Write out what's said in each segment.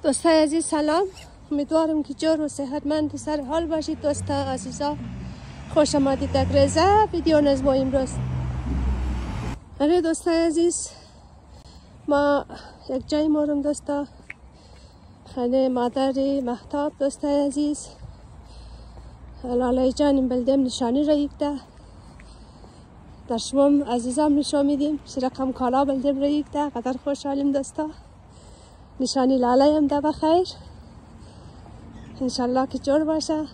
دوستای عزیز سلام، امیدوارم که جور و صحتمند و سر حال باشید. دوستا عزیزا خوش آمدید در رضا ویدیو نظم امروز. آره دوستای عزیز، ما یک جای مورم دوستا، خانه مادر مهتاب. دوستای عزیز لالای جانم بلدم نشانی را یکده در شما عزیزام نشان میدیم. رقم کالا بلدم را یکده، قدر خوشحالیم دوستا. نشانی لاله هم ده بخیر، انشالله که جور باشه.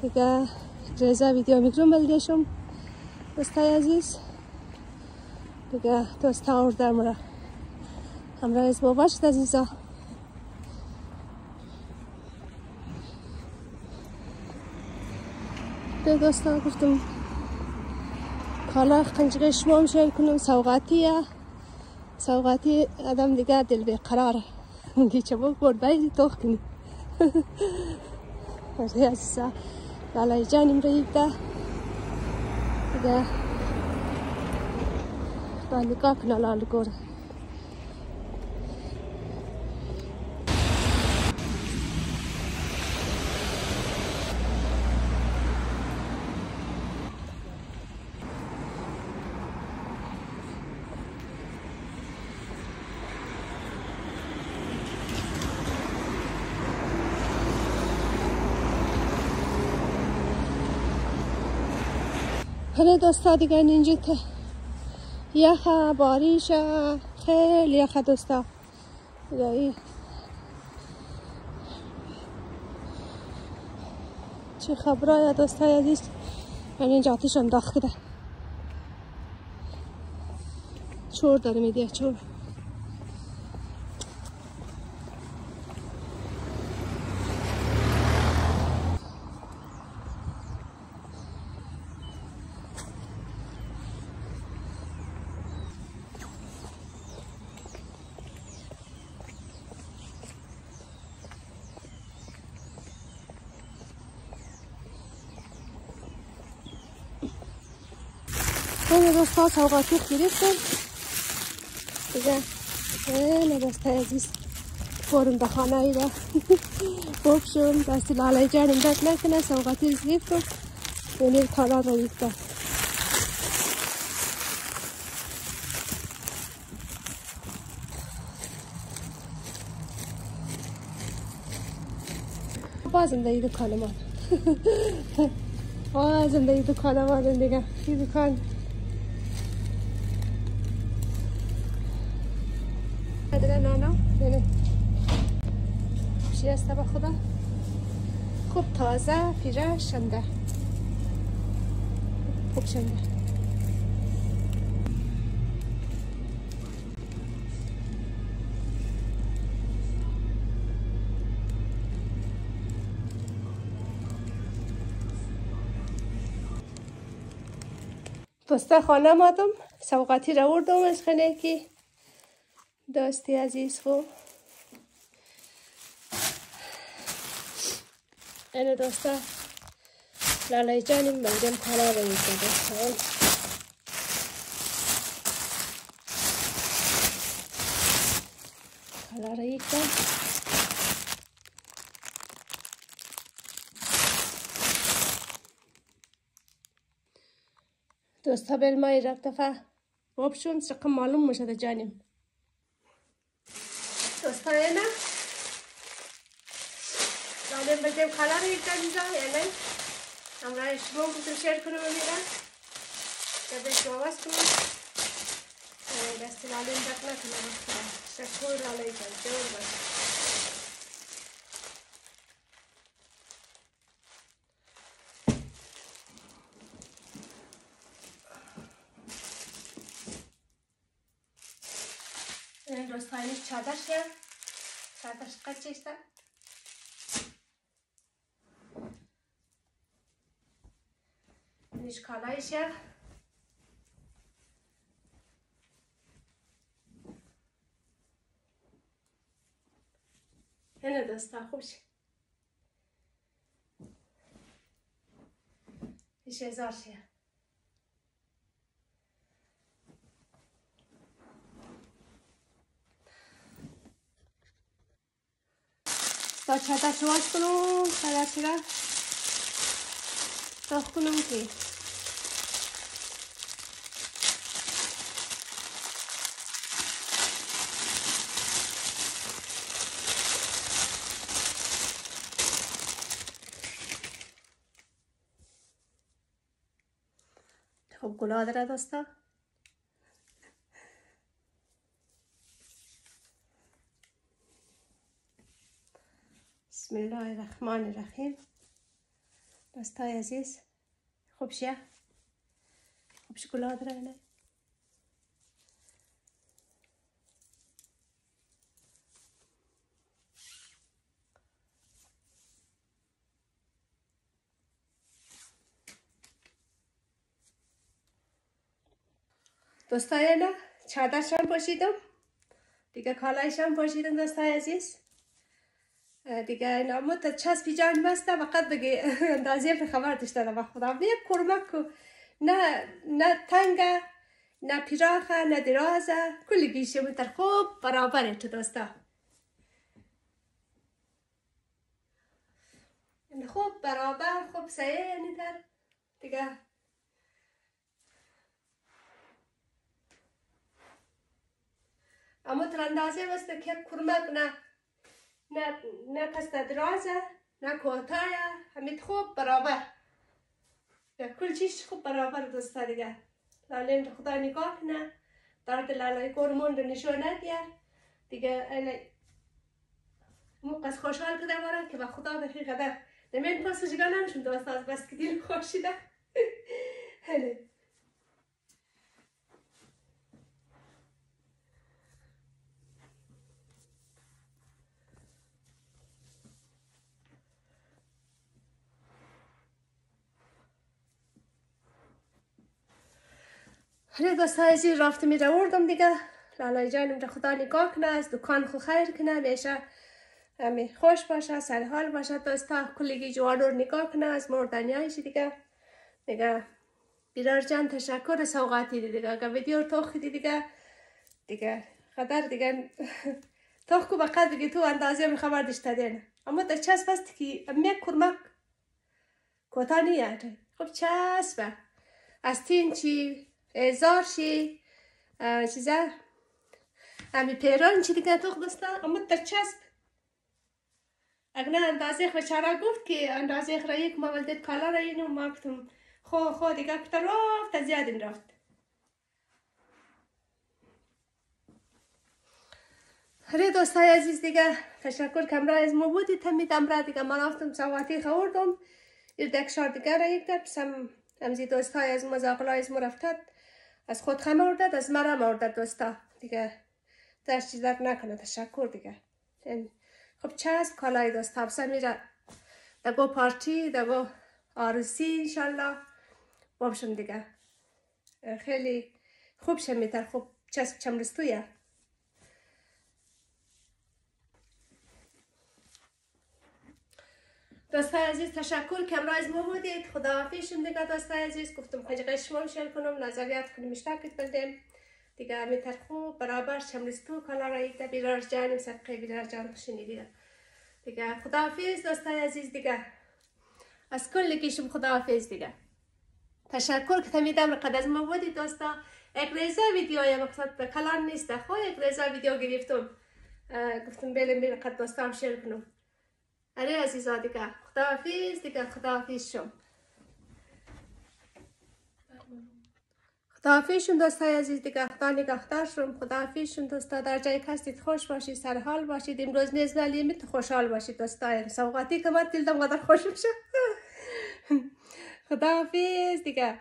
دیگه رضا ویدیو میگرم بلدشم دوستای عزیز. دیگه دوستا آورده مرا همراه از ما باشد عزیزا. دوستا گفتم کالا قنجقه شما هم شیر کنم. سوغاتی آدم دیگه دل بیقراره، میگه چه برد باید توخ کنی. آره عزیزا لالای جانم را یکده دیگه با نگاه کنه لال گوره. خیلی دوستا دیگه اینجا یخه باریشه، خیلی یخه دوستا. دیگه چه خبره دوستای عزیز؟ من اینجا آتیش انداخت ده، چور داره میده چور. خیلی دوستا سوغاتی گرفتم دیگه. خیلی دوستای عزیز برم به خانه ایده بکشم دستی لالای جانم درد نکنه. سوغاتی گرفتم یعنی کالا رو یکده. بازم در این دکان ما بازم در این دکان ما دیگه. این دکان ادره نانا بینه چی است با خدا، خوب تازه پیره شنده، خوب شنده. دوستا خانه مادم سوغاتی را وردم از خانه که دوستی عزیز. خوب اینه دوستا لالای جانم بلدم کالا را یکده دوستا. کالا را یکده دوستا. بالمای رفت دفعه وابشون سقم معلوم مشده جانم دوستا. اینه لالیم بلدم کالا را یکده عزیزا. یعنی همراه شما بودم شیر کنم امیدم که به شما باز کنم دست لالیم درد نکنم. شکر لالای جان جور باشه. این دوستانیش چادرش یا چادرش قچشتن اینش کالایش یا اینه دوستا. خوش ایش هزار شیا تا چطور شواش کنم چطور چرا ساخت کنم که خب گلا داره دوستا. بسم الله الرحمن الرحیم. دوستای عزیز خوب شه گلا داره نه. دوستای نه چادرشم پوشیدم دیگه، کالایشم پوشیدم دوستای عزیز دیگه. اینا مت چسبی جان بسته فقط بگی اندازه به خبر داشته و خدا بیا کرمک کو، نه تنگه نه پیراخه نه درازه، کلی گیشه متر خوب برابره تو دوستا، خوب برابر خوب صحیح یعنی در دیگه. اما تر اندازه بسته که کرمک نه پس درازه نه کوتاه، همین خوب برابر کل چیز خوب برابر دوستا دیگه. لالیم خدا نگاه کنه درد لالای گرمون رو نشون نده دیگه. موقع از خوشحال کده بارم که با خدا بخیر قدر نمین پاس جگاه نمشون دوستا از بس که دیل خوشیده. هره دوستای عزیز رفته می روردم دیگه. لالای جانم را خدا نگاه کنه، از دکان خو خیر کنه، میشه همی خوش باشه، سر حال باشه دوستا. کلگی جوان رو نگاه کنه از مردنیایش دیگه. بیرار جان تشکر سوغاتی دیگه. اگه ویدیو رو توخ دیگه قدر دیگه توخ کو بقدر دیگه تو اندازه می خبر داشته دینه. اما در چسب است که امیه کرمک کوتا نیه خب چسبه از تین چی ازار شی چیزه همی پیران چی دیگه توخ دسته. اما در چسب اگه اندازه خو چرا گفت که اندازه خو را یک ما ولدت کالا را اینو ما کتم خو دیگه کتا رفت زیادی رفت. هره دوستای عزیز دیگه تشکر کمرا از ما بودی تمیدم را دیگه. من رفتم سواتی خوردم دکشار دیگه را یک در پسم امزی دوستای از مزاقلای از ما رفتد از خود خمه اردد از مرم اردد دوستا دیگه. دست چیز در نکنه تشکر دیگه. خب چسب کالای دوستا بسا میره دگو پارتی دگو آرسی انشالله بابشم دیگه. خیلی خوب شمیتر خوب چسب چمرستویه. دوستای عزیز تشکر که امروز ما بودید. خداحافظ دیگه دوستای عزیز. گفتم خیلی شما شیر کنم نظریات کنیم اشتراکت بردیم دیگه. امیتر خوب برابر چمرستو کالا را یک بیرار جانم صدقه بیرار جان شنیدید دیگه. خداحافظ دوستای عزیز دیگه. از کل کشم خداحافظ دیگه. تشکر که تمیدم قد از ما بودید دوستا. یک ریزه ویدیوی مقصد به کلان نیست خو یک ریزه ویدیو گرفتم گفتم بریم قد دوستام شیر کنم. اره عزیزا دیگه خداحافظ دیگه. خداحافظ شم. خداحافظ شم دوستای عزیز دیگه. خدا نگهدار شم. خداحافظ شم دوستا. در جای کستید خوش باشید، سر حال باشید. امروز نیز نلیمیت خوشحال باشید دوستای. سوغاتی که من دلم قدر خوش میشه. خداحافظ دیگه.